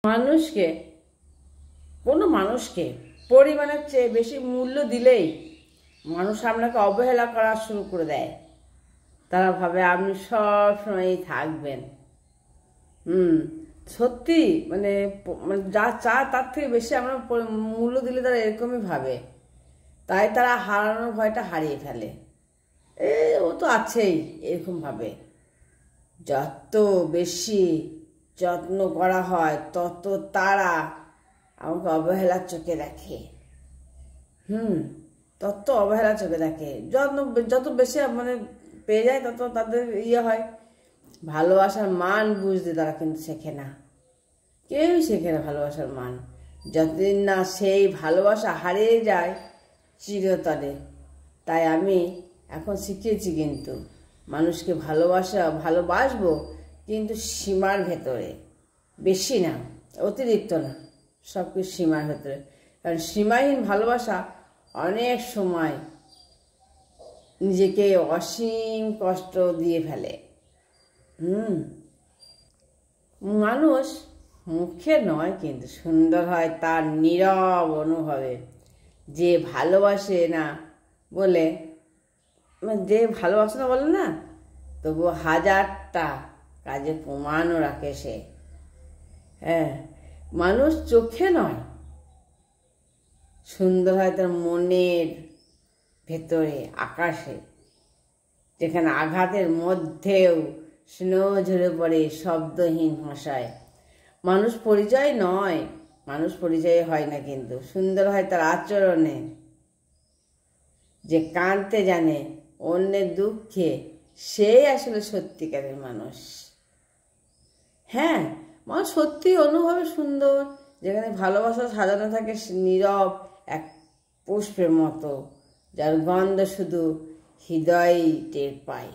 মানুষকে কোনো মানুষকে পরিমাণের চেয়ে বেশি মূল্য দিলেই মানুষ আপনাকে অবহেলা করা শুরু করে দেয়। তারা ভাবে আপনি সব সময়ই থাকবেন। সত্যি মানে যা চায় তার থেকে বেশি আমরা মূল্য দিলে তারা এরকমই ভাবে। তাই তারা হারানোর ভয়টা হারিয়ে ফেলে। ও তো আছেই এরকম ভাবে। যত বেশি যত্ন করা হয় তত তারা আমাকে অবহেলার চোখে দেখে। তত অবহেলার চোখে দেখে। যত বেশি মানে পেয়ে যায় তত তাদের হয়। ভালোবাসার মান বুঝতে তারা কিন্তু শেখে না। কেউই শেখে না ভালোবাসার মান। যতদিন না সেই ভালোবাসা হারিয়ে যায় চিরতরে। তাই আমি এখন শিখেছি কিন্তু মানুষকে ভালোবাসবো, কিন্তু সীমার ভেতরে, বেশি না, অতিরিক্ত না, সব কিছু সীমার ভেতরে। কারণ সীমাহীন ভালোবাসা অনেক সময় নিজেকে অসীম কষ্ট দিয়ে ফেলে। মানুষ মুখে নয় কিন্তু সুন্দর হয় তার নীরব অনুভবে। যে ভালোবাসে না বলে না তবু হাজারটা কাজে প্রমাণও রাখে সে। মানুষ চোখে নয়, সুন্দর হয় তার মনের ভেতরে, আকাশে, যেখানে আঘাতের মধ্যেও স্নেহ ঝরে পড়ে শব্দহীন ভাষায়। মানুষ পরিচয় নয়, মানুষ পরিচয় হয় না, কিন্তু সুন্দর হয় তার আচরণে। যে কাঁদতে জানে অন্যের দুঃখে, সেই আসলে সত্যিকারের মানুষ। মানুষ সত্যি অনুভবে সুন্দর, যেখানে ভালোবাসা সাজানো থাকে নীরব এক পুষ্পের মতো, যার গন্ধ শুধু হৃদয়ই টের পায়।